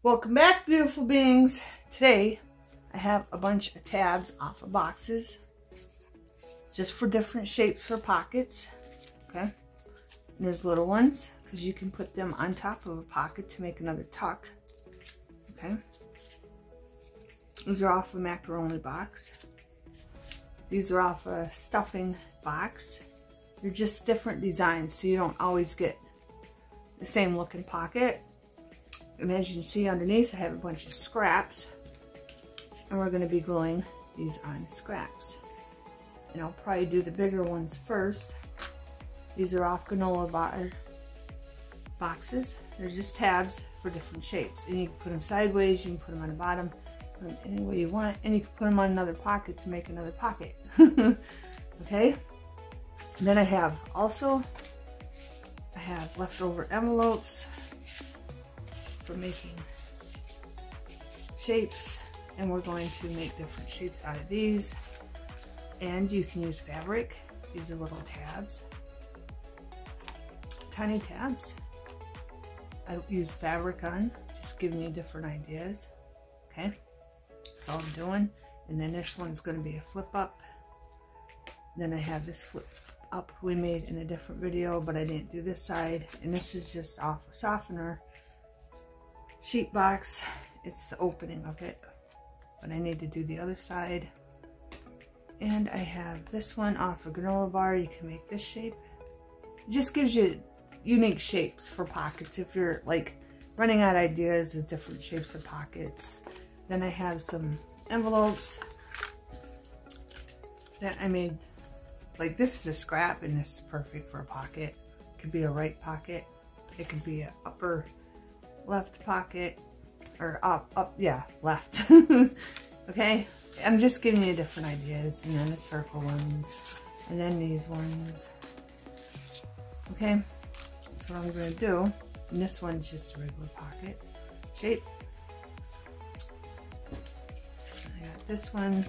Welcome back, beautiful beings. Today I have a bunch of tabs off of boxes just for different shapes for pockets. Okay, and there's little ones because you can put them on top of a pocket to make another tuck. Okay, these are off a macaroni box. These are off a stuffing box. They're just different designs, so you don't always get the same looking pocket. And as you can see underneath, I have a bunch of scraps, and we're going to be gluing these on scraps. And I'll probably do the bigger ones first. These are off granola bar boxes. They're just tabs for different shapes, and you can put them sideways, you can put them on the bottom, put them any way you want, and you can put them on another pocket to make another pocket. Okay, and then I have leftover envelopes for making shapes, and we're going to make different shapes out of these. And you can use fabric. These are little tabs, tiny tabs. I use fabric on, just giving you different ideas. Okay, that's all I'm doing. And then this one's going to be a flip up. Then I have this flip up we made in a different video, but I didn't do this side. And this is just off a softener sheet box. It's the opening of it, but I need to do the other side. And I have this one off a granola bar. You can make this shape. It just gives you unique shapes for pockets if you're like running out of ideas of different shapes of pockets. Then I have some envelopes that I made. Like, this is a scrap, and this is perfect for a pocket. It could be a right pocket. It could be an upper left pocket, or left. Okay, I'm just giving you different ideas. And then the circle ones, and then these ones. Okay, that's what I'm going to do. And this one's just a regular pocket shape. I got this one,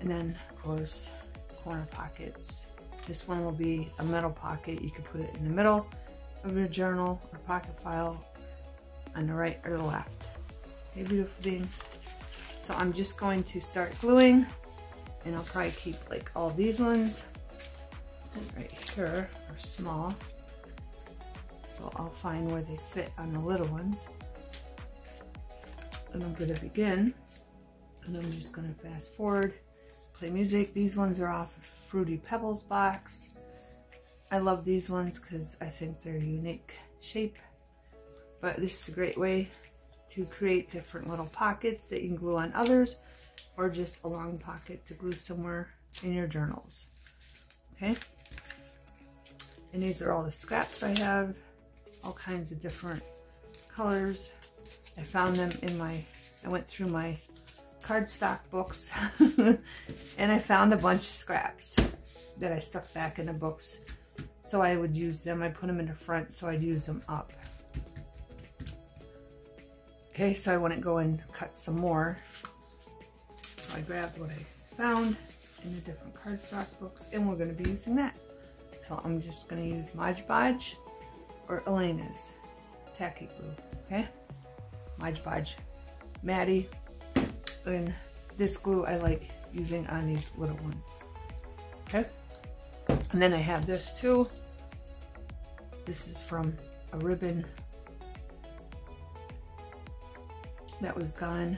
and then of course corner pockets. This one will be a middle pocket. You can put it in the middle of your journal or pocket file, on the right or the left. Okay, beautiful beings. So I'm just going to start gluing, and I'll probably keep like all these ones right here are small, so I'll find where they fit on the little ones. And I'm going to begin, and I'm just going to fast forward, play music. These ones are off of Fruity Pebbles box. I love these ones because I think they're a unique shape. But this is a great way to create different little pockets that you can glue on others, or just a long pocket to glue somewhere in your journals. Okay? And these are all the scraps I have, all kinds of different colors. I found them in I went through my cardstock books and I found a bunch of scraps that I stuck back in the books, so I would use them. I put them in the front so I'd use them up. Okay, so I wouldn't go and cut some more, so I grabbed what I found in the different cardstock books, and we're going to be using that. So I'm just going to use Mod Podge or Elena's tacky glue. Okay, Mod Podge, Maddie. And this glue I like using on these little ones. Okay, and then I have this too. This is from a ribbon that was gone,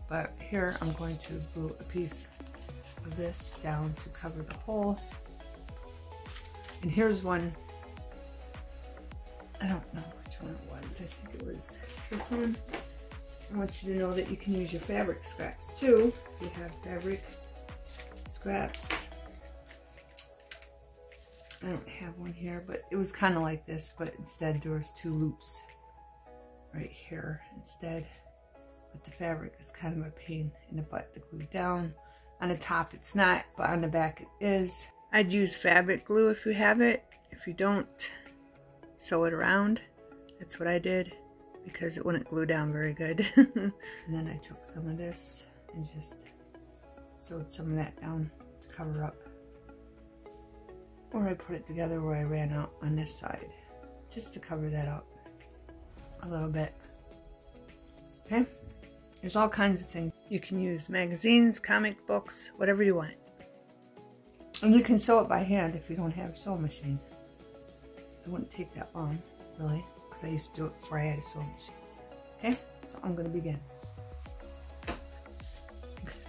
but here I'm going to glue a piece of this down to cover the hole. And here's one, I don't know which one it was. I think it was this one. I want you to know that you can use your fabric scraps too. If you have fabric scraps. I don't have one here, but it was kind of like this, but instead there was two loops right here instead. But the fabric is kind of a pain in the butt to glue down. On the top it's not, but on the back it is. I'd use fabric glue if you have it. If you don't, sew it around. That's what I did, because it wouldn't glue down very good. And then I took some of this and just sewed some of that down to cover up. Or I put it together where I ran out on this side, just to cover that up a little bit. There's all kinds of things. You can use magazines, comic books, whatever you want. And you can sew it by hand if you don't have a sewing machine. It wouldn't take that long, really, because I used to do it before I had a sewing machine. Okay, so I'm going to begin.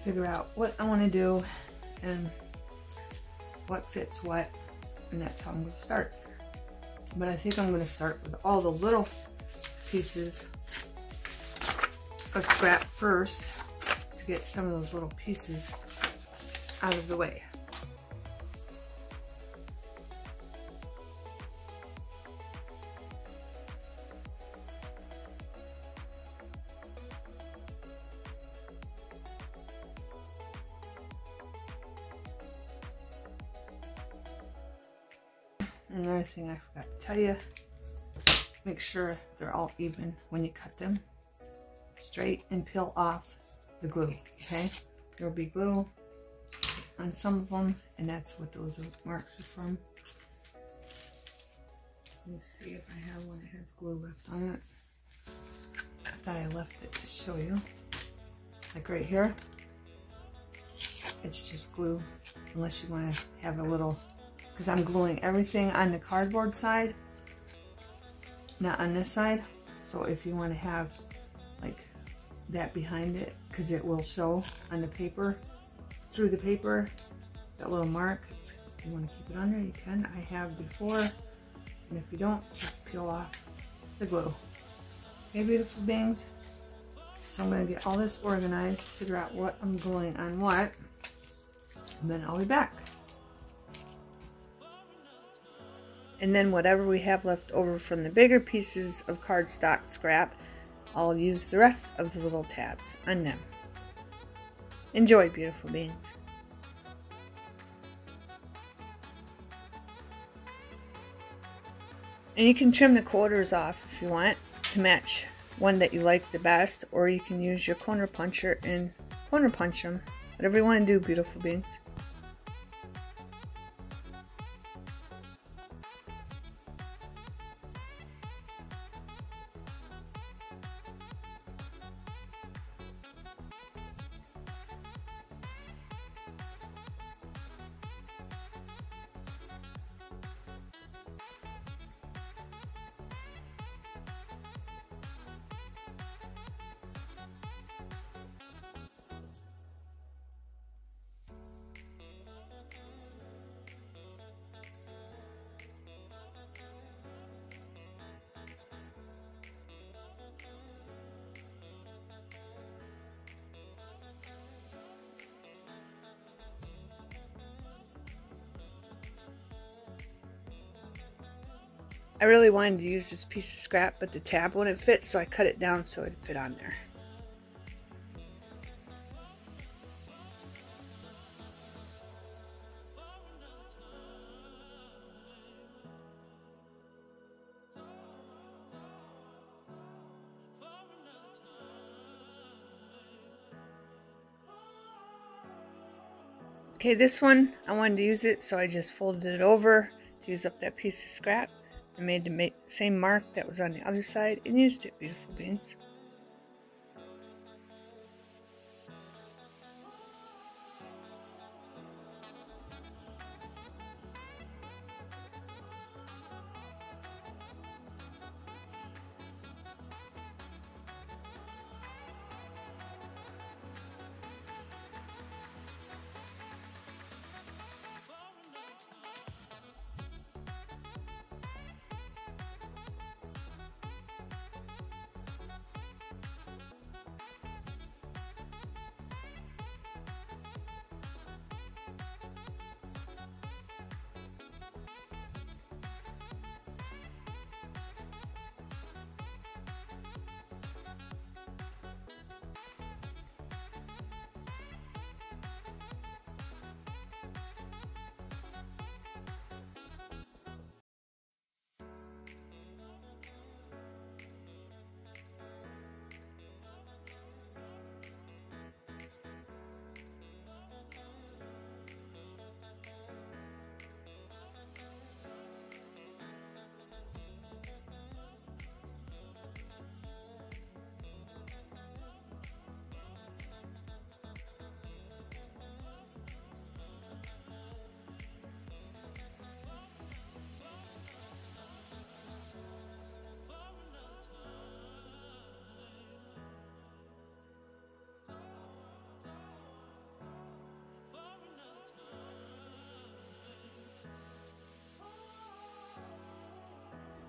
Figure out what I want to do and what fits what, and that's how I'm going to start. But I think I'm going to start with all the little pieces of scrap first to get some of those little pieces out of the way. Another thing I forgot to tell you, make sure they're all even when you cut them. Straight and peel off the glue, okay? There will be glue on some of them, and that's what those marks are from. Let's see if I have one that has glue left on it. I thought I left it to show you. Like right here, it's just glue, unless you want to have a little, because I'm gluing everything on the cardboard side, not on this side. So if you want to have like that behind it, because it will show on the paper, through the paper, that little mark. If you want to keep it under, you can. I have before, and if you don't, just peel off the glue. Okay, beautiful beings. So I'm going to get all this organized, figure out what I'm gluing on what, and then I'll be back. And then whatever we have left over from the bigger pieces of cardstock scrap, I'll use the rest of the little tabs on them. Enjoy, beautiful beings. And you can trim the quarters off if you want to match one that you like the best, or you can use your corner puncher and corner punch them. Whatever you want to do, beautiful beings. I really wanted to use this piece of scrap, but the tab wouldn't fit, so I cut it down so it'd fit on there. Okay, this one, I wanted to use it, so I just folded it over to use up that piece of scrap. I made the same mark that was on the other side and used it, beautiful beings.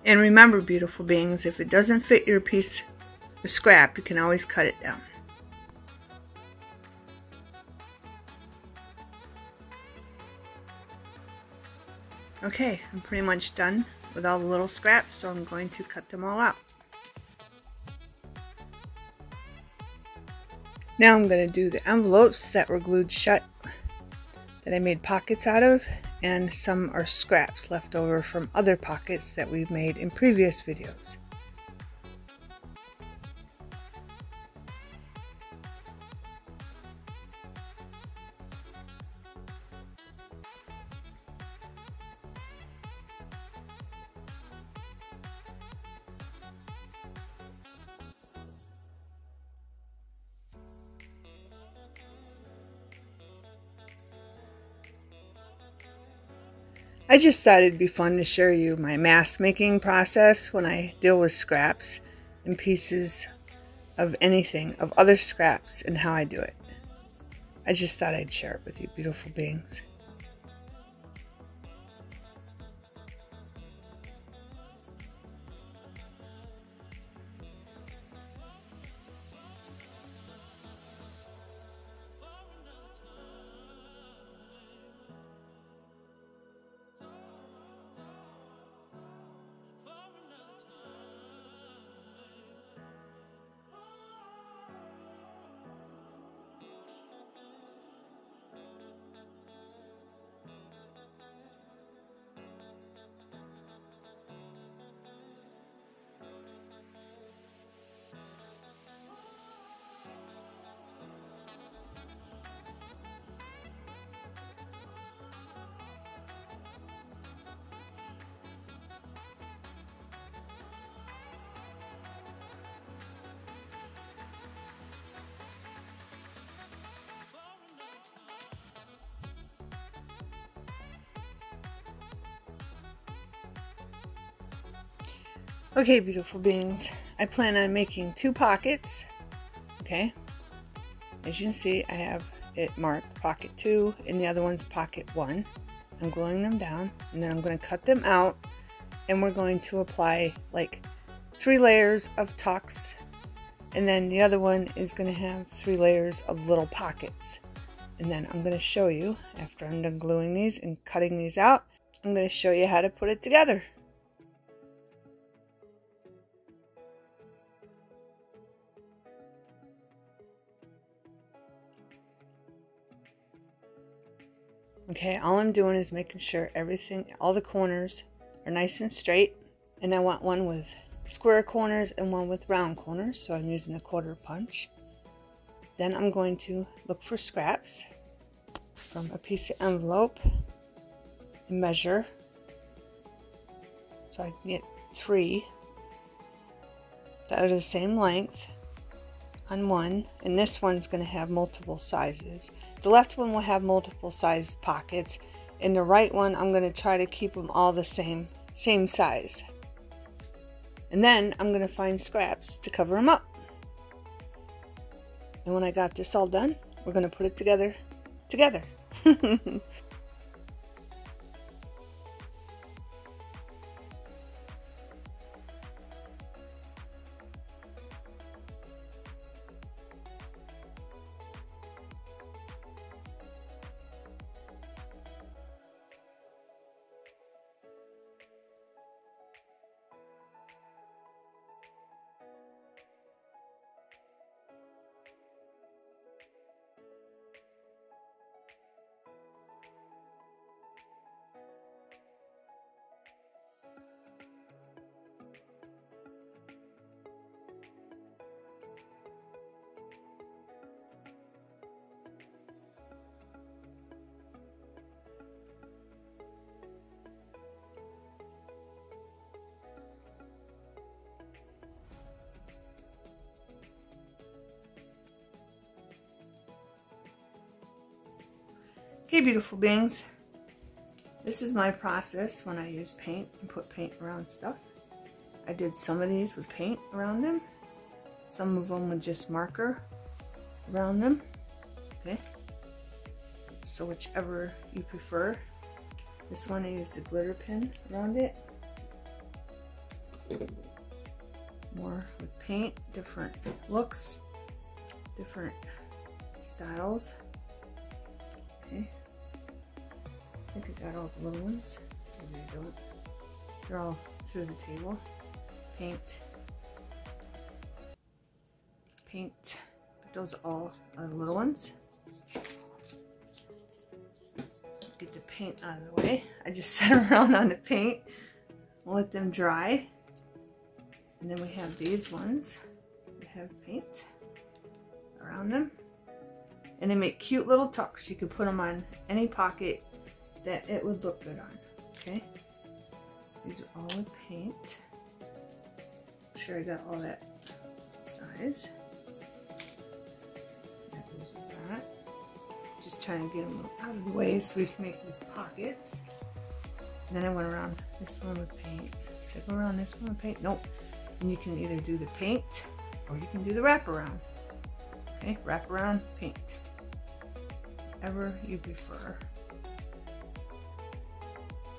And remember, beautiful beings, if it doesn't fit your piece of scrap, you can always cut it down. Okay, I'm pretty much done with all the little scraps, so I'm going to cut them all out. Now I'm going to do the envelopes that were glued shut that I made pockets out of, and some are scraps left over from other pockets that we've made in previous videos. I just thought it'd be fun to share you my mask making process when I deal with scraps and pieces of anything, of other scraps, and how I do it. I just thought I'd share it with you, beautiful beings. Okay, beautiful beings, I plan on making 2 pockets. Okay, as you can see, I have it marked pocket 2 and the other one's pocket 1. I'm gluing them down, and then I'm going to cut them out, and we're going to apply like 3 layers of tucks, and then the other one is going to have 3 layers of little pockets. And then I'm going to show you, after I'm done gluing these and cutting these out, I'm going to show you how to put it together. Okay, all I'm doing is making sure everything, all the corners are nice and straight. And I want one with square corners and one with round corners, so I'm using a 1/4 punch. Then I'm going to look for scraps from a piece of envelope and measure. So I can get 3 that are the same length on one, and this one's going to have multiple sizes. The left one will have multiple size pockets, and the right one I'm going to try to keep them all the same size. And then I'm going to find scraps to cover them up. And when I got this all done, we're going to put it together. Okay, beautiful beings, this is my process when I use paint and put paint around stuff. I did some of these with paint around them, some of them with just marker around them. Okay, so whichever you prefer. This one I used a glitter pen around it. More with paint, different looks, different styles. Okay. I think I got all the little ones. Maybe I don't. They're all through the table. Paint. Paint. But those all are the little ones. Get the paint out of the way. I just set around on the paint. Let them dry. And then we have these ones that have paint around them. And they make cute little tucks. You could put them on any pocket that it would look good on. Okay? These are all with paint. I'm sure I got all that size. That goes with that. Just trying to get them out of the way so we can make these pockets. And then I went around this one with paint. Did I go around this one with paint? Nope. And you can either do the paint or you can do the wraparound. Okay, wraparound, paint. Whatever you prefer.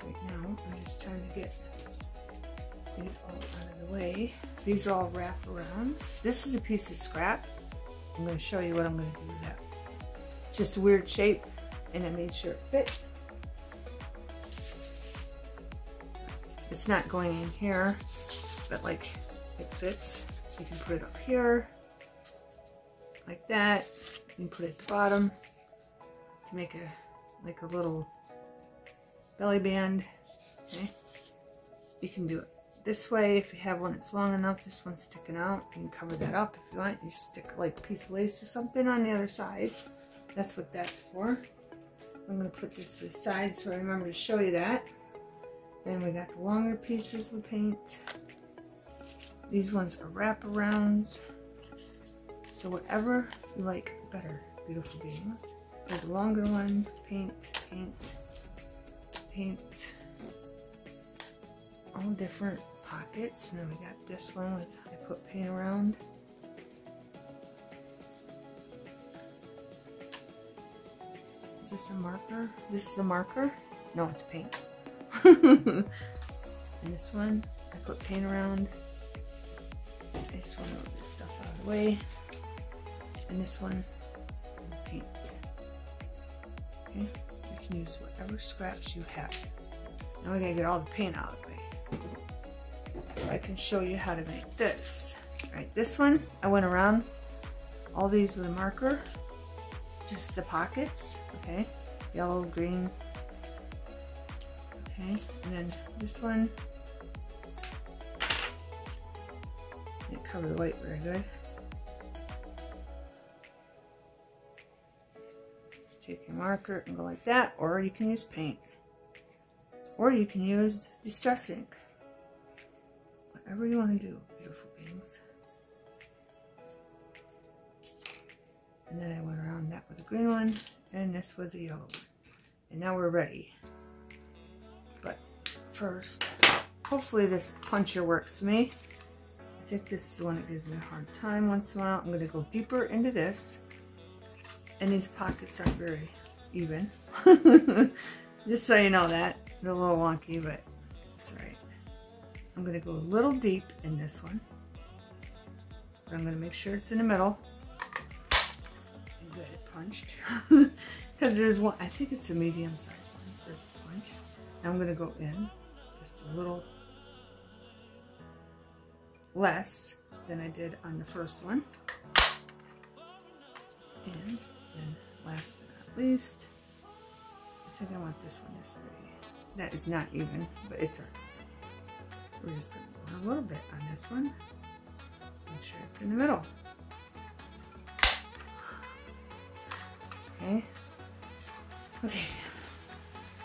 Right now, I'm just trying to get these all out of the way. These are all wraparounds. This is a piece of scrap. I'm going to show you what I'm going to do with that. It's just a weird shape, and I made sure it fit. It's not going in here, but like it fits. You can put it up here, like that. You can put it at the bottom to make a little belly band. Okay, you can do it this way if you have one that's long enough. This one's sticking out. You can cover that up if you want. You stick like a piece of lace or something on the other side. That's what that's for. I'm going to put this to the side so I remember to show you that. Then we got the longer pieces with paint. These ones are wraparounds. So whatever you like better, beautiful beings. There's a longer one, paint, paint, paint. All different pockets. And then we got this one with, I put paint around. Is this a marker? This is a marker? No, it's paint. And this one, I put paint around. This one, move this stuff out of the way. And this one, paint. Okay, you can use whatever scraps you have. Now we gotta get all the paint out of the way. So I can show you how to make this. All right, this one, I went around all these with a marker. Just the pockets, okay? Yellow, green. Okay, and then this one, didn't cover the white very good. Just take your marker and go like that, or you can use paint. Or you can use Distress ink. Whatever you want to do, beautiful beings. And then I went around that with the green one, and this with the yellow one. And now we're ready. But first, hopefully this puncher works for me. I think this is the one that gives me a hard time once in a while. I'm going to go deeper into this. And these pockets aren't very even. Just so you know that. They're a little wonky, but it's alright. I'm going to go a little deep in this one. But I'm going to make sure it's in the middle. And get it punched. Because there's one, I think it's a medium sized one. There's a punch. Now I'm going to go in just a little less than I did on the first one. And then last but not least, I think I want this one this way. That is not even, but it's alright. We're just going to go a little bit on this one. Make sure it's in the middle. Okay. Okay.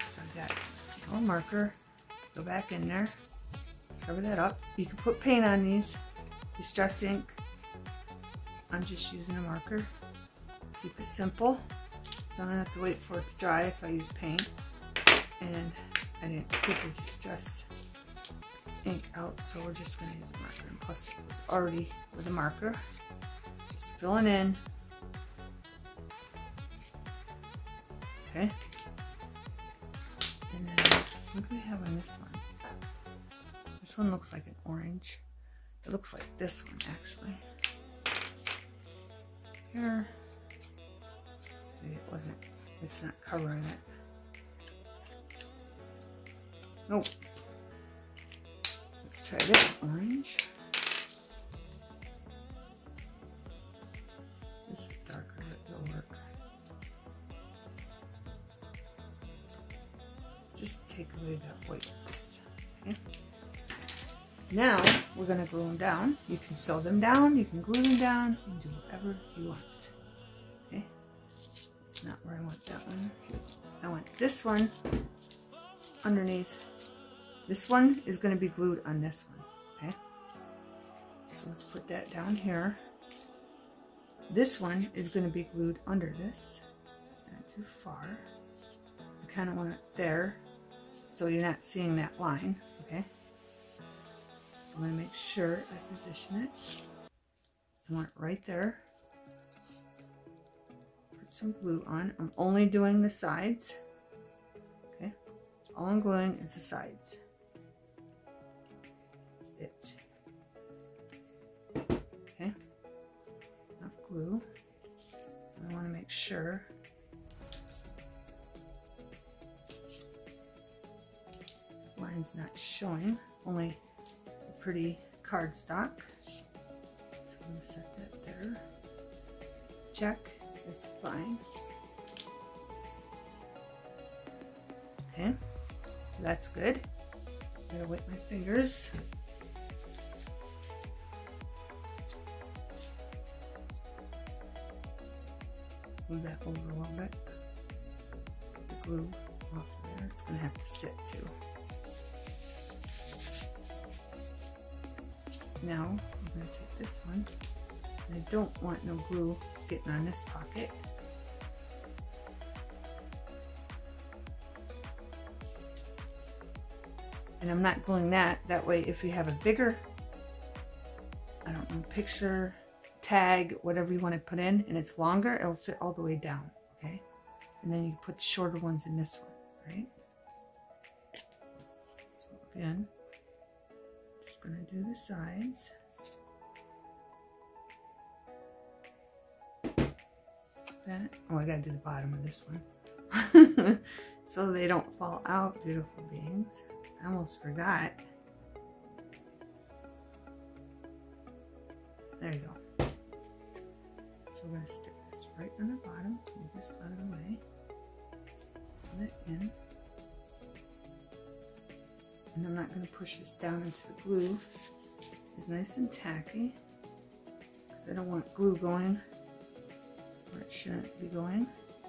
So I got a little marker. Go back in there. Cover that up. You can put paint on these. Distress ink. I'm just using a marker. Keep it simple. So I'm going to have to wait for it to dry if I use paint. And I didn't get the Distress ink out, so we're just going to use a marker. And plus it was already with a marker. Just filling in. Okay. And then what do we have on this one? This one looks like an orange. It looks like this one actually. Here. Maybe it wasn't, it's not covering it. Nope. Let's try this orange. This is darker, but it'll work. Just take away that whiteness. Okay. Now we're going to glue them down. You can sew them down, you can glue them down, you can do whatever you want. Okay. It's not where I want that one. I want this one underneath. This one is going to be glued on this one. Okay. So let's put that down here. This one is going to be glued under this. Not too far. I kind of want it there so you're not seeing that line. Okay. So I'm going to make sure I position it. I want it right there. Put some glue on. I'm only doing the sides. Okay. All I'm gluing is the sides. That's it. Okay. Enough glue. I want to make sure the line's not showing. Only pretty cardstock. So I'm going to set that there. Check, it's fine. Okay, so that's good. I'm going to wet my fingers. Move that over a little bit. Get the glue off there. It's going to have to sit too. Now I'm going to take this one, and I don't want no glue getting on this pocket. And I'm not gluing that. That way if you have a bigger, I don't know, picture, tag, whatever you want to put in, and it's longer, it'll fit all the way down, okay? And then you put the shorter ones in this one, right? So again, going to do the sides. That. Oh, I got to do the bottom of this one. So they don't fall out, beautiful beings. I almost forgot. There you go. So we're going to stick this right on the bottom. Move this out of the way. Pull it in. And I'm not going to push this down into the glue. It's nice and tacky because I don't want glue going where it shouldn't be going.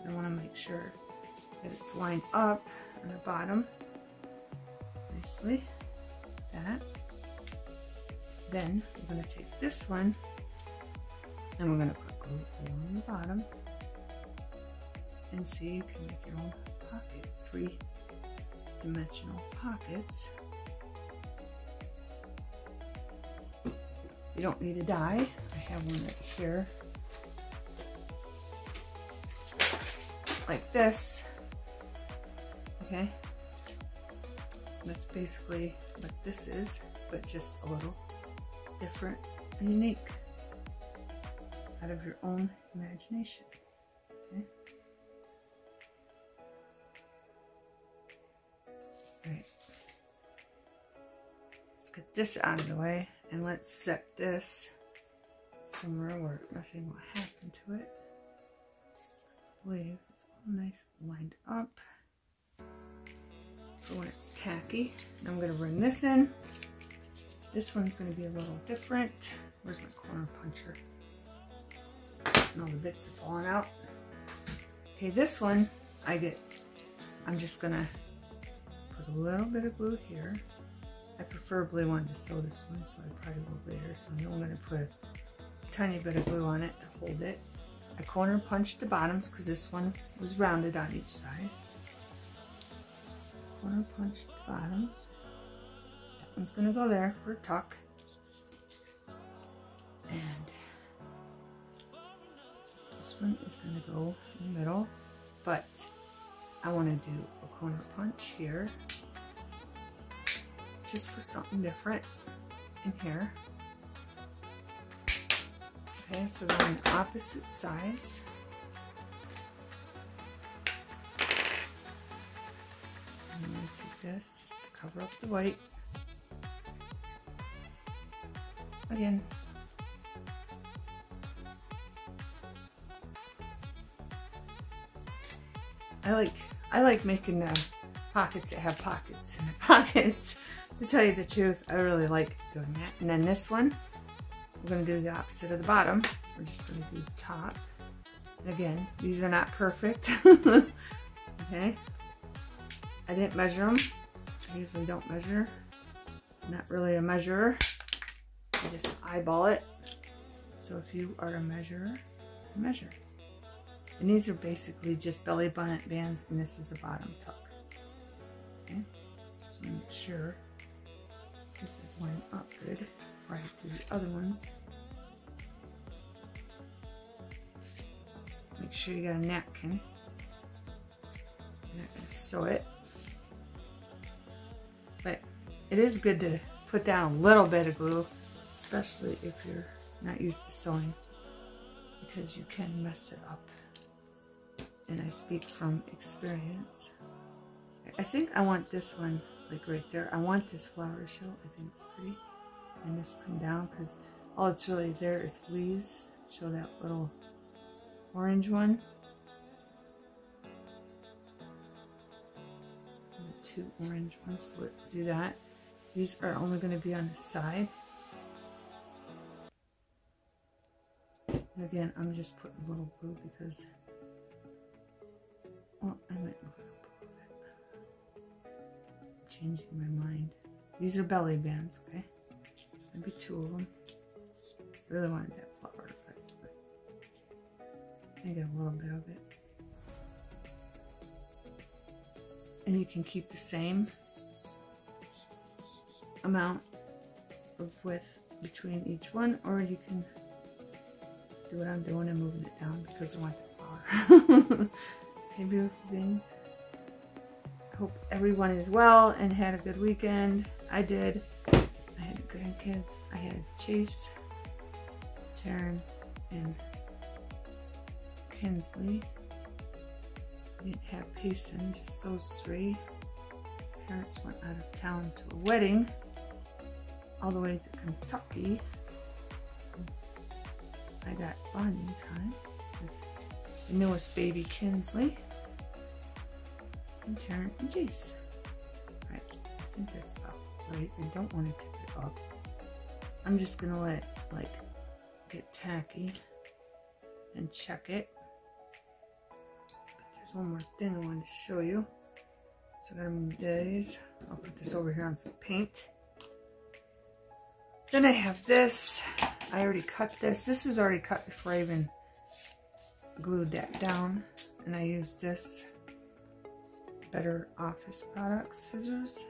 I want to make sure that it's lined up on the bottom nicely. Like that. Then we're going to take this one and we're going to put glue along the bottom. And see, you can make your own pocket. 3-dimensional pockets. You don't need a die. I have one right here. Like this. Okay. That's basically what this is, but just a little different and unique. Out of your own imagination. Okay. Right. Let's get this out of the way and let's set this somewhere where nothing will happen to it. I believe it's all nice lined up for when it's tacky. And I'm going to bring this in. This one's going to be a little different. Where's my corner puncher? And all the bits are falling out. Okay, this one I'm just going to put a little bit of glue here. I preferably wanted to sew this one, so I probably will later. So now I'm going to put a tiny bit of glue on it to hold it. I corner punched the bottoms because this one was rounded on each side. Corner punched the bottoms. That one's going to go there for a tuck. And this one is going to go in the middle, but I want to do a corner punch here just for something different in here. Okay, so they're on the opposite sides. I'm going to take this just to cover up the white. Again. I like making the pockets that have pockets in the pockets. To tell you the truth, I really like doing that. And then this one, we're going to do the opposite of the bottom. We're just going to do the top. And again, these are not perfect. Okay. I didn't measure them. I usually don't measure. I'm not really a measurer. I just eyeball it. So if you are a measurer, measure. And these are basically just belly button bands, and this is a bottom tuck. Okay, so make sure this is lined up good before I do the other ones. Make sure you got a napkin. You're not going to sew it. But it is good to put down a little bit of glue, especially if you're not used to sewing, because you can mess it up. And I speak from experience. I think I want this one, like right there. I want this flower show. I think it's pretty. And this come down, because all it's really there is leaves. Show that little orange one. And the two orange ones. So let's do that. These are only going to be on the side. And again, I'm just putting a little glue because, well, I might move it up a little bit. I'm changing my mind. These are belly bands, okay? Maybe two of them. I really wanted that flower, but I get a little bit of it. And you can keep the same amount of width between each one, or you can do what I'm doing and moving it down because I want the flower. Okay, beautiful beings. I hope everyone is well and had a good weekend. I did. I had grandkids. I had Chase, Taryn, and Kinsley. I didn't have Payson, just those three. Parents went out of town to a wedding all the way to Kentucky. So I got bonding time with the newest baby Kinsley and Taryn and Jace. Right, I think that's about right. I don't want to tip it up. I'm just gonna let it like get tacky and check it. But there's one more thing I want to show you. So I gotta move these. I'll put this over here on some paint. Then I have this. I already cut this. This was already cut before I even glued that down. And I used this Better Office Products scissors.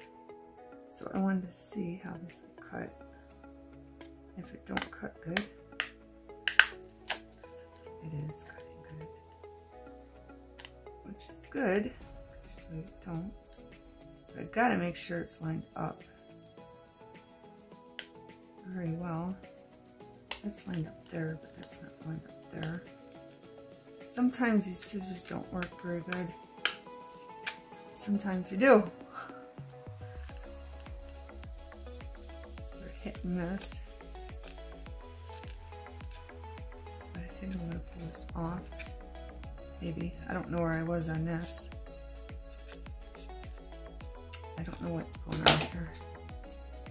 So I wanted to see how this would cut. If it don't cut good. It is cutting good. Which is good. Usually it don't. But I've got to make sure it's lined up very well. That's lined up there, but that's not lined up there. Sometimes these scissors don't work very good. Sometimes they do. So they're hit and miss. But I think I'm going to pull this off. Maybe. I don't know where I was on this. I don't know what's going on here.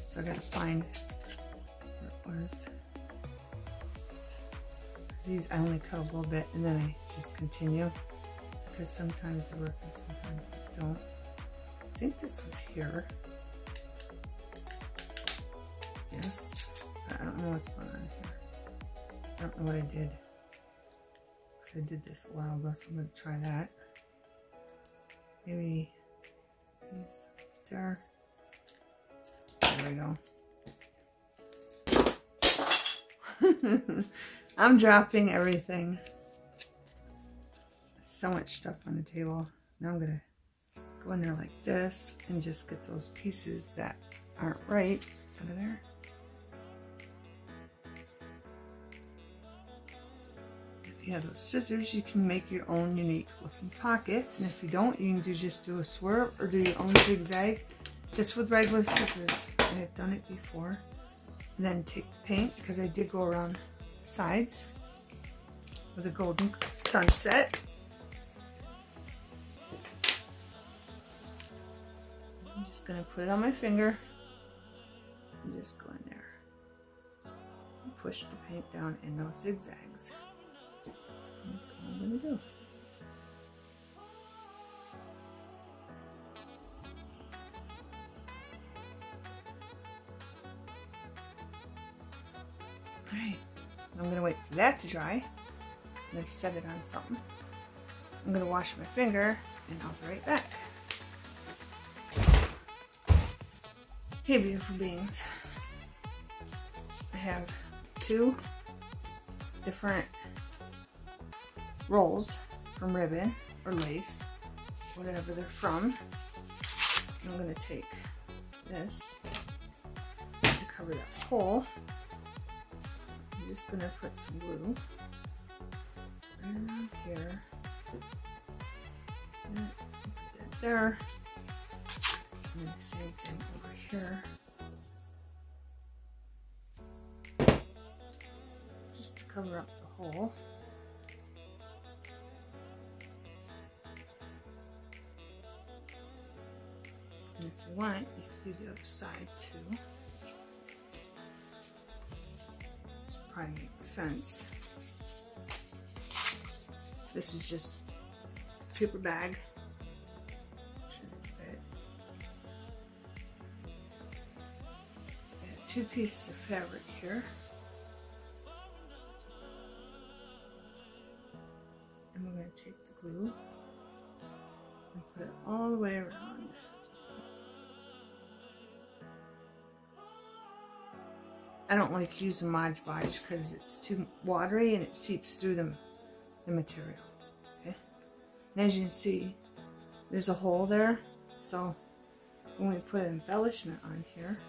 So I gotta find where it was. These I only cut a little bit and then I just continue. Because sometimes they work and sometimes they don't. I think this was here. Yes. I don't know what's going on here. I don't know what I did. Because I did this a while ago, so I'm gonna try that. Maybe these. There we go. I'm dropping everything. So much stuff on the table. Now I'm gonna go in there like this and just get those pieces that aren't right. Out of there. If you have those scissors, you can make your own unique looking pockets. And if you don't, you can just do a swerve or do your own zigzag just with regular scissors. I've done it before. And then take the paint, because I did go around the sides with a golden sunset. I'm just going to put it on my finger and just go in there and push the paint down in those zigzags. And that's all I'm going to do. Alright, I'm going to wait for that to dry. I'm going to set it on something. I'm going to wash my finger and I'll be right back. Hey beautiful beings, I have 2 different rolls from ribbon or lace, whatever they're from. I'm going to take this to cover that hole. I'm just going to put some glue right around here, and put that there, and then the same thing over here, just to cover up the hole. And if you want, you can do the other side too. Probably makes sense. This is just a paper bag. Got 2 pieces of fabric here. And we're going to take the glue and put it all the way around. I don't like using Mod Podge because it's too watery and it seeps through the material. Okay, and as you can see, there's a hole there, so when we put an embellishment on here,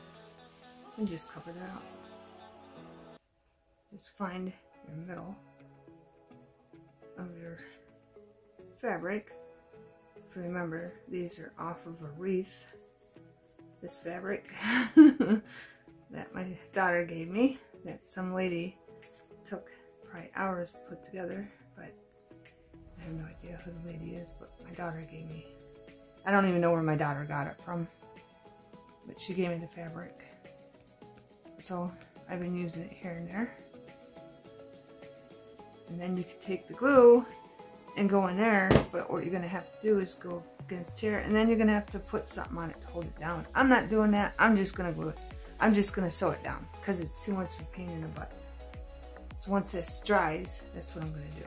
and just cover that up. Just find your middle of your fabric. If you remember, these are off of a wreath, this fabric. That my daughter gave me, that some lady took probably hours to put together, but I have no idea who the lady is, but my daughter gave me. I don't even know where my daughter got it from, but she gave me the fabric. So I've been using it here and there. And then you can take the glue and go in there, but what you're going to have to do is go against here, and then you're going to have to put something on it to hold it down. I'm not doing that. I'm just going to glue it. I'm just going to sew it down because it's too much of a pain in the butt. So once this dries, that's what I'm going to do.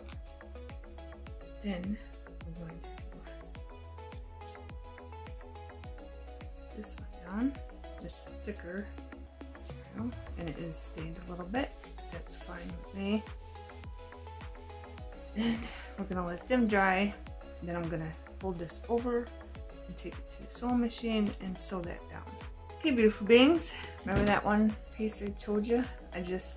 Then I'm going to put this one down. This is thicker, and it is stained a little bit. That's fine with me. Then we're going to let them dry. Then I'm going to fold this over and take it to the sewing machine and sew that down. Okay, beautiful beings, remember that one piece I told you? I just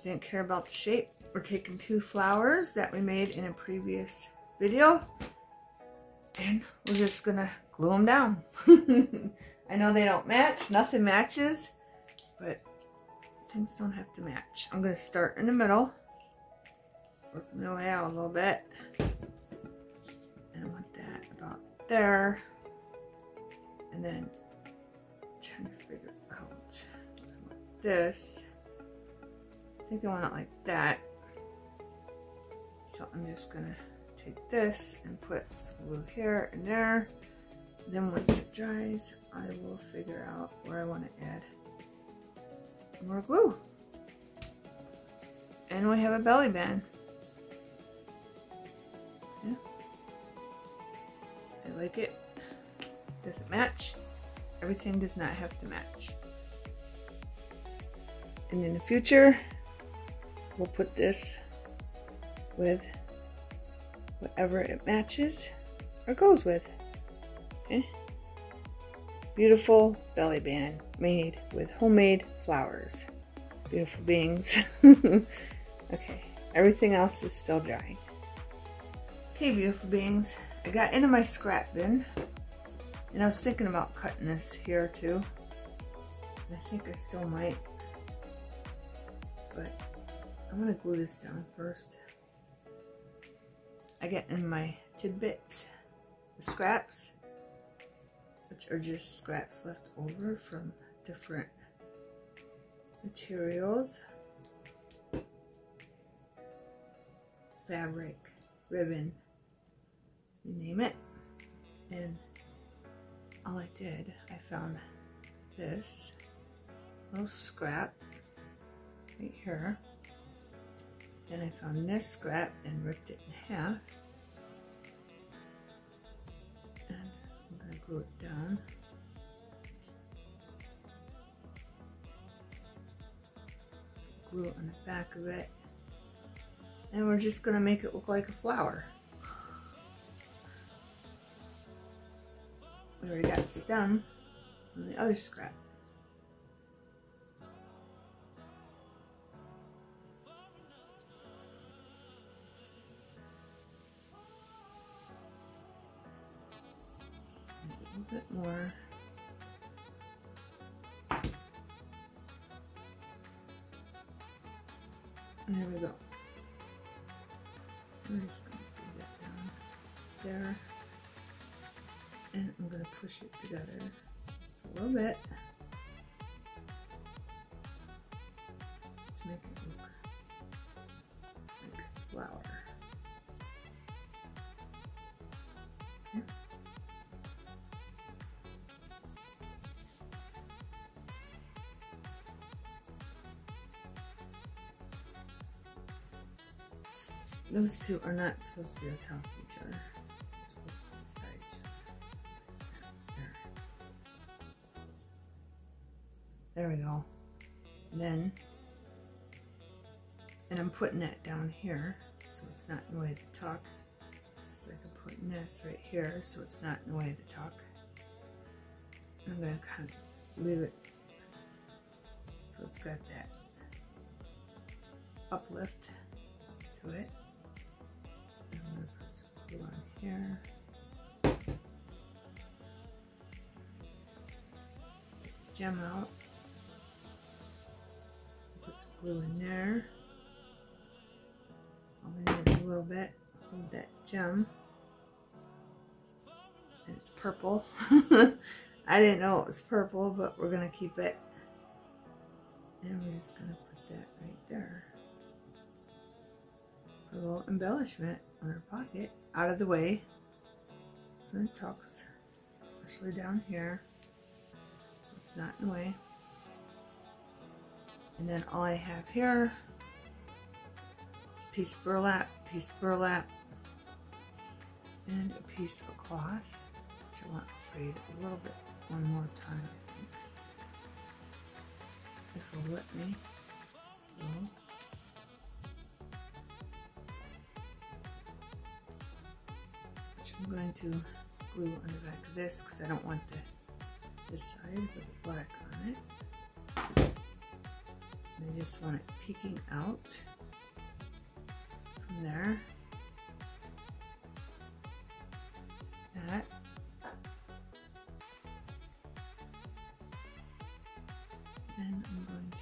didn't care about the shape. We're taking 2 flowers that we made in a previous video, and we're just gonna glue them down. I know they don't match, nothing matches, but things don't have to match. I'm gonna start in the middle, work my way out a little bit, and I want that about there, and then trying to figure out I want this. I think I want it like that. So I'm just gonna take this and put some glue here and there. Then once it dries, I will figure out where I want to add more glue. And we have a belly band. Yeah. I like it. Does it match? Everything does not have to match. And in the future, we'll put this with whatever it matches or goes with. Okay? beautiful belly band made with homemade flowers. Beautiful beings. Okay, everything else is still drying. Okay, beautiful beings, I got into my scrap bin, and I was thinking about cutting this here too. And I think I still might, but I'm gonna glue this down first. I get in my tidbits, the scraps, which are just scraps left over from different materials, fabric, ribbon, you name it. And all I did, I found this little scrap right here. Then I found this scrap and ripped it in half. And I'm going to glue it down. Glue on the back of it. And we're just going to make it look like a flower. We already got the stem from the other scrap. A little bit more. And there we go. I'm just going to do that down there. And I'm going to push it together just a little bit to make it look like a flower. Okay. Those two are not supposed to be on top of each other. They're supposed to be beside each other. There we go. And I'm putting that down here so it's not in the way of the tuck. So I can put this right here so it's not in the way of the tuck. And I'm going to kind of leave it so it's got that uplift to it. I'm going to put some glue on here. Get the gem out. Put some glue in there. All I need is a little bit. Hold that gem. And it's purple. I didn't know it was purple, but we're going to keep it. And we're just going to put that right there. For a little embellishment on our pocket, out of the way for the tucks, especially down here, so it's not in the way. And then all I have here, piece of burlap, and a piece of cloth, which I want frayed a little bit one more time, I think, if it'll let me. So, I'm going to glue on the back of this because I don't want this side with the black on it. And I just want it peeking out from there. That. Then I'm going to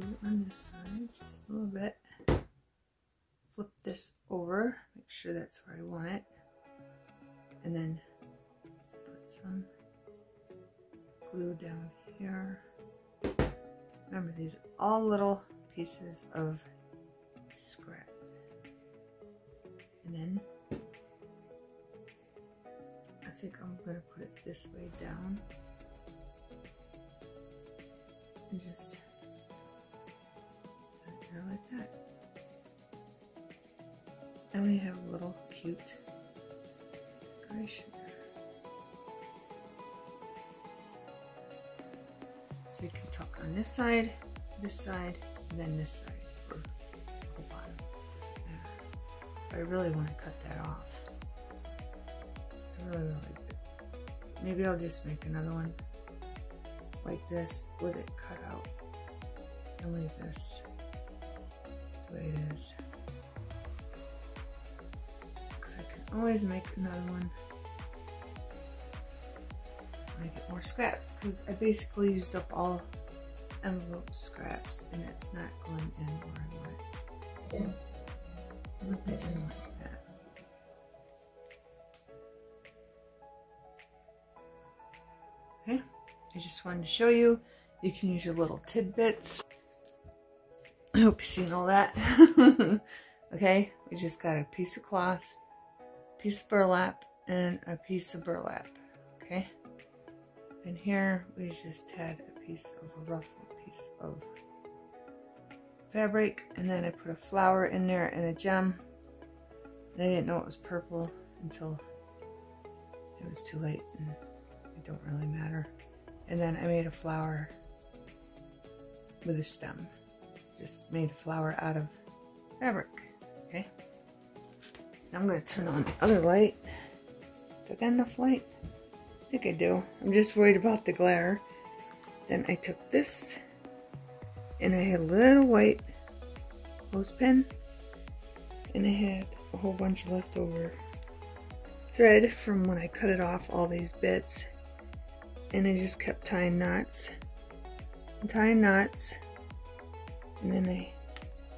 glue on this side just a little bit. Flip this over, make sure that's where I want it, and then just put some glue down here. Remember, these are all little pieces of scrap. And then I think I'm going to put it this way down and just set it there like that. And we have a little cute decoration there. So you can tuck on this side, and then this side, or the whole bottom, doesn't matter. But I really want to cut that off. I really maybe I'll just make another one like this with it cut out and leave this the way it is. Because I can always make another one when I get more scraps, because I basically used up all envelope scraps and it's not going in where I want it. Put that in like that. Okay, I just wanted to show you, you can use your little tidbits. I hope you've seen all that. Okay, we just got a piece of cloth, piece of burlap, and a piece of burlap. Okay, and here we just had a piece of a ruffled piece of fabric, and then I put a flower in there and a gem, and I didn't know it was purple until it was too late, and it don't really matter. And then I made a flower with a stem, just made a flower out of fabric. Okay, now I'm going to turn on the other light. Do I got enough light? I think I do. I'm just worried about the glare. Then I took this and I had a little white clothespin, and I had a whole bunch of leftover thread from when I cut it off, all these bits, and I just kept tying knots and tying knots, and then I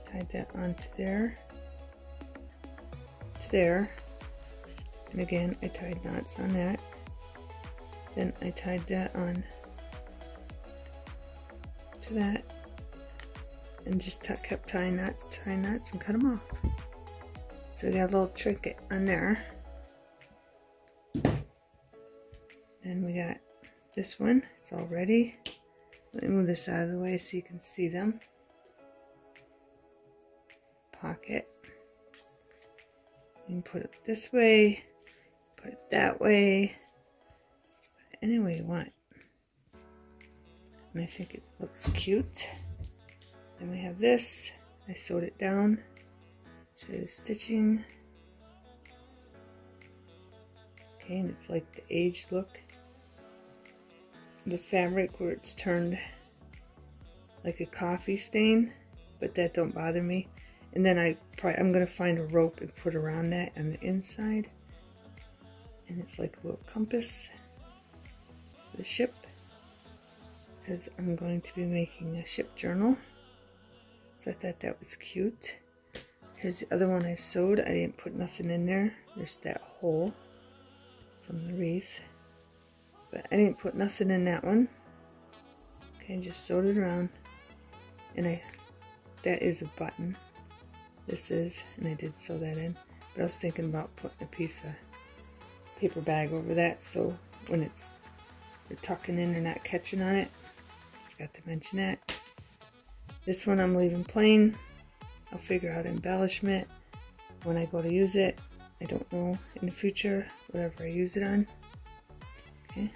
tied that onto there to there, and again I tied knots on that, then I tied that on to that, and just kept tying knots and cut them off. So we got a little trinket on there. And we got this one, it's all ready. Let me move this out of the way so you can see them. Pocket. You can put it this way, put it that way, put it any way you want. And I think it looks cute. Then we have this. I sewed it down. Show you the stitching. Okay, and it's like the aged look. The fabric where it's turned like a coffee stain, but that don't bother me. And then I'm gonna find a rope and put around that on the inside. And it's like a little compass for the ship, because I'm going to be making a ship journal. So I thought that was cute. Here's the other one I sewed. I didn't put nothing in there. There's that hole from the wreath. But I didn't put nothing in that one. Okay, just sewed it around. And that is a button. This is, and I did sew that in. But I was thinking about putting a piece of paper bag over that, so when they're tucking in, they're not catching on it. Forgot to mention that. This one I'm leaving plain. I'll figure out embellishment when I go to use it. I don't know in the future, whatever I use it on. Okay.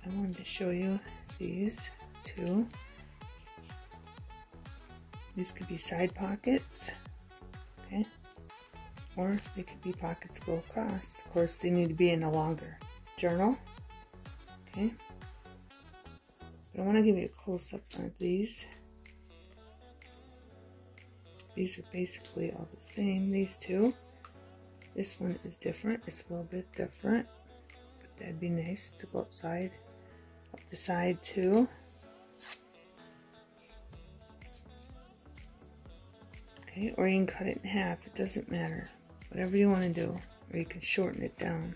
I wanted to show you these two. These could be side pockets, okay? Or they could be pockets go across. Of course, they need to be in a longer journal, okay? But I want to give you a close-up on these. These are basically all the same, these two. This one is different, it's a little bit different, but that'd be nice to go up the side too. Okay, or you can cut it in half, it doesn't matter. Whatever you want to do, or you can shorten it down.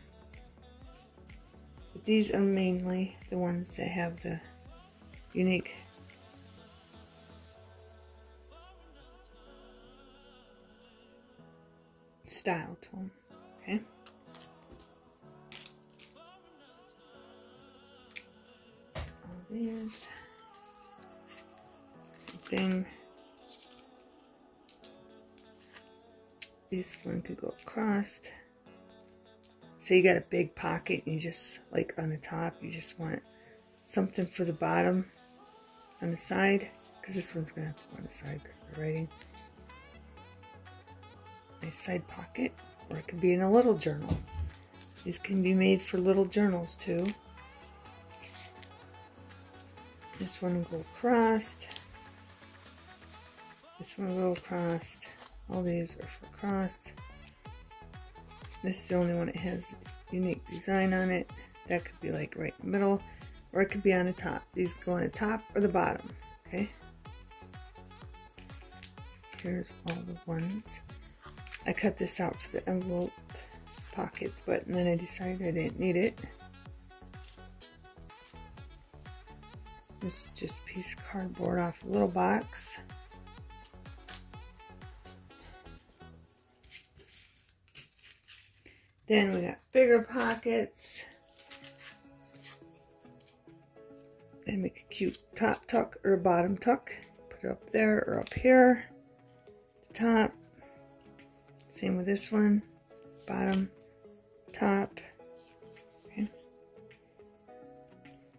But these are mainly the ones that have the unique style to them, okay? All these, same thing. This one could go across. Say you got a big pocket and you just, like on the top, you just want something for the bottom on the side, because this one's gonna have to go on the side because of the writing. Nice side pocket. or it could be in a little journal. These can be made for little journals too. This one will go across. This one will go across. All these are for cross. This is the only one that has unique design on it. That could be like right in the middle, or it could be on the top. These go on the top or the bottom, okay? Here's all the ones. I cut this out for the envelope pockets, but then I decided I didn't need it. This is just a piece of cardboard off a little box. Then we got bigger pockets. And make a cute top tuck or a bottom tuck. Put it up there or up here. The top. Same with this one. Bottom, top. Okay.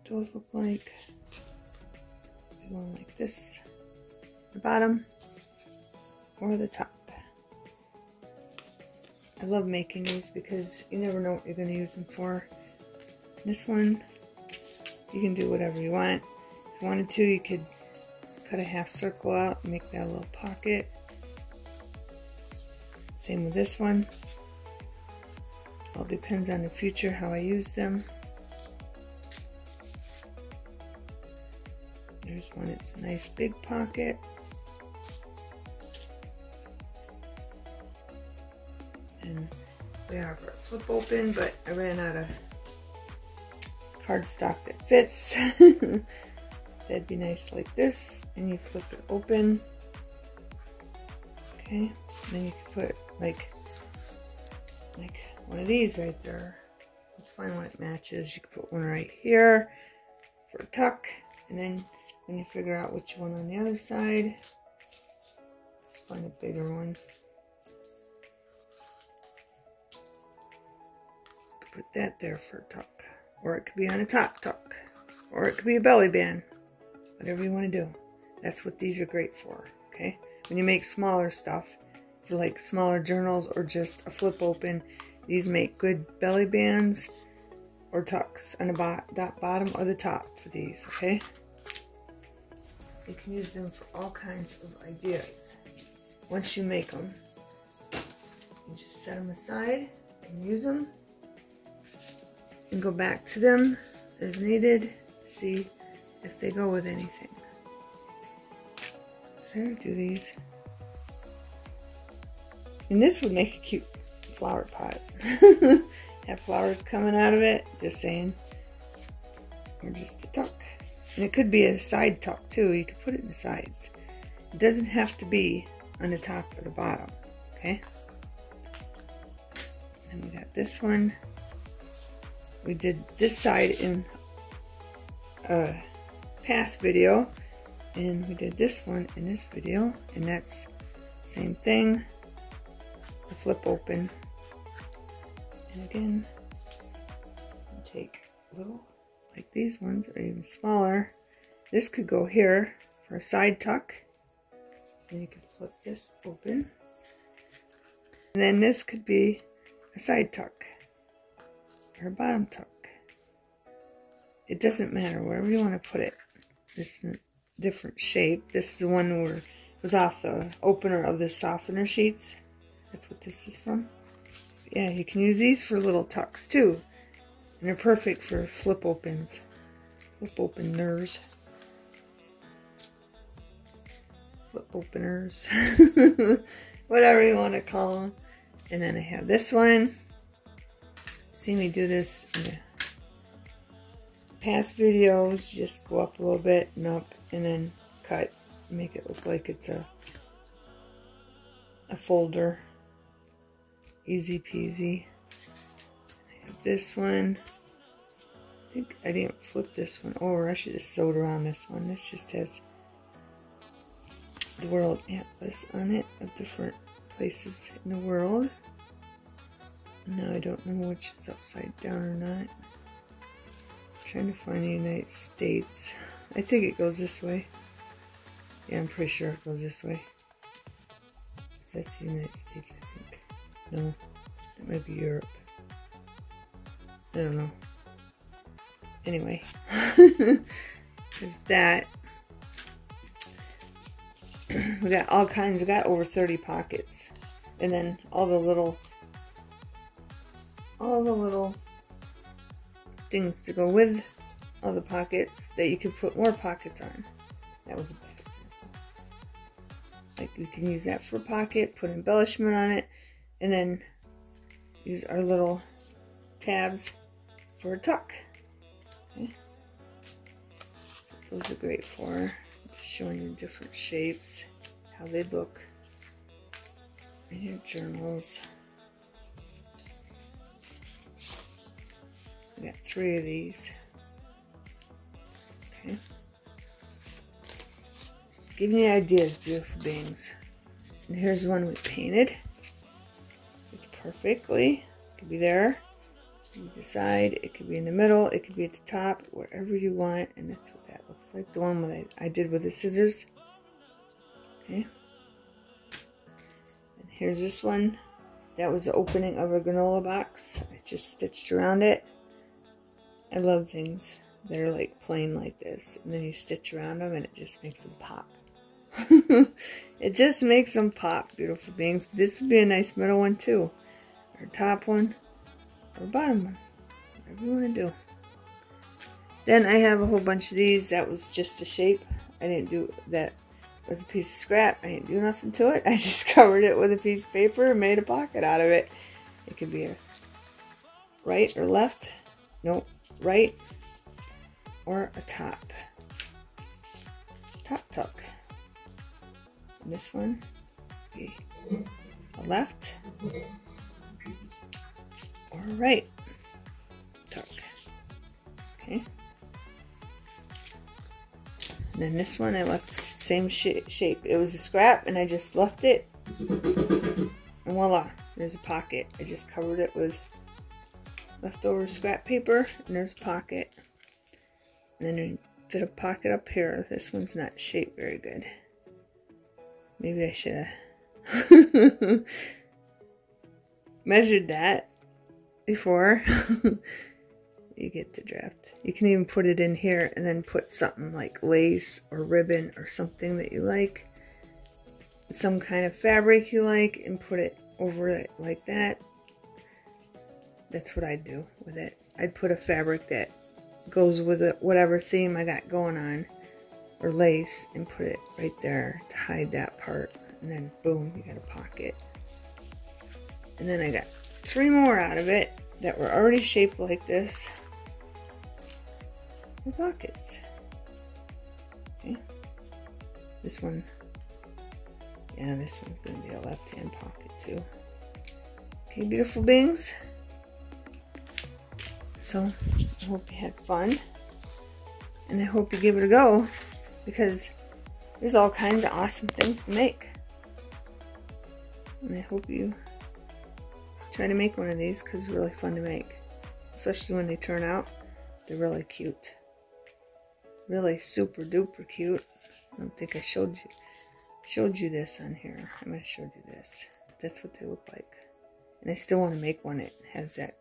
Those look like one like this. The bottom or the top. I love making these because you never know what you're going to use them for. This one, you can do whatever you want. If you wanted to, you could cut a half circle out and make that a little pocket. Same with this one. All depends on the future how I use them. There's one, it's a nice big pocket. And we have our flip open, but I ran out of cardstock that fits. That'd be nice like this, and you flip it open. Okay, and then you can put like one of these right there. Let's find one that matches. You can put one right here for a tuck, and then when you figure out which one on the other side, let's find a bigger one. Put that there for a tuck, or it could be on a top tuck, or it could be a belly band, whatever you want to do. That's what these are great for, okay? When you make smaller stuff for like smaller journals or just a flip open, these make good belly bands or tucks on the bottom or the top for these, okay? You can use them for all kinds of ideas. Once you make them, you just set them aside and use them. And go back to them as needed to see if they go with anything. Did I do these? And this would make a cute flower pot. Have flowers coming out of it, just saying. Or just a tuck. And it could be a side tuck too. You could put it in the sides. It doesn't have to be on the top or the bottom, okay? And we got this one. We did this side in a past video, and we did this one in this video, and that's same thing, the flip open. And again, you take little, like these ones, or even smaller. This could go here for a side tuck, and you can flip this open. And then this could be a side tuck, or a bottom tuck. It doesn't matter, wherever you want to put it. This is a different shape. This is the one where it was off the opener of the softener sheets. That's what this is from. Yeah, you can use these for little tucks too. And they're perfect for flip opens. Flip openers. Flip openers. Whatever you want to call them. And then I have this one. See me do this in the past videos. Just go up a little bit and up, and then cut, make it look like it's a folder. Easy peasy. I have this one. I think I didn't flip this one over. I should have sewed around this one. This just has the world atlas on it of different places in the world. Now I don't know which is upside down or not. I'm trying to find the United States. I think it goes this way. Yeah, I'm pretty sure it goes this way. That's the United States, I think. No. Maybe Europe. I don't know. Anyway, there's that. We got all kinds. I got over 30 pockets, and then all the little things to go with all the pockets that you can put more pockets on. That was a bad example. Like we can use that for a pocket, put embellishment on it, and then use our little tabs for a tuck. Okay. That's what those are great for. Just showing you different shapes, how they look in your journals. I got 3 of these. Okay. Just giving you ideas, beautiful beings. And here's one we painted. It's perfectly. It could be there. It could be the side. It could be in the middle. It could be at the top. Wherever you want. And that's what that looks like. The one that I did with the scissors. Okay. And here's this one. That was the opening of a granola box. I just stitched around it. I love things that are like plain like this, and then you stitch around them and it just makes them pop. It just makes them pop, beautiful beings. This would be a nice middle one too, or top one, or bottom one, whatever you want to do. Then I have a whole bunch of these. That was just a shape. I didn't do that. It was a piece of scrap. I didn't do nothing to it. I just covered it with a piece of paper and made a pocket out of it. It could be a right or left. Nope. Right or a top tuck. And this one be a left or a right tuck. Okay. And then this one I left the same shape. It was a scrap and I just left it. And voila, there's a pocket. I just covered it with leftover scrap paper, and there's a pocket. And then we fit a pocket up here. This one's not shaped very good. Maybe I should have measured that before. You get the drift. You can even put it in here and then put something like lace or ribbon or something that you like. Some kind of fabric you like, and put it over it like that. That's what I'd do with it. I'd put a fabric that goes with it, whatever theme I got going on, or lace, and put it right there to hide that part. And then boom, you got a pocket. And then I got 3 more out of it that were already shaped like this. The pockets. Okay. This one, yeah, this one's going to be a left-hand pocket too. Okay, beautiful beings. So, I hope you had fun, and I hope you give it a go, because there's all kinds of awesome things to make. And I hope you try to make one of these, because it's really fun to make. Especially when they turn out, they're really cute. Really super duper cute. I don't think I showed you this on here. I might have showed you this. That's what they look like. And I still want to make one that has that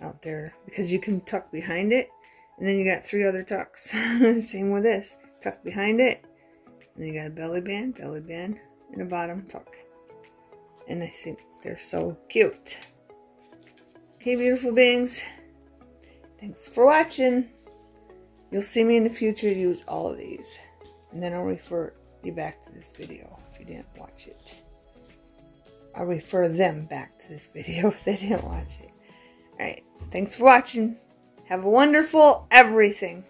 out there, because you can tuck behind it, and then you got 3 other tucks. Same with this. Tuck behind it, and then you got a belly band, and a bottom tuck. And I think they're so cute. Okay, beautiful beings. Thanks for watching. You'll see me in the future use all of these, and then I'll refer you back to this video if you didn't watch it. I'll refer them back to this video if they didn't watch it. Alright, thanks for watching. Have a wonderful everything.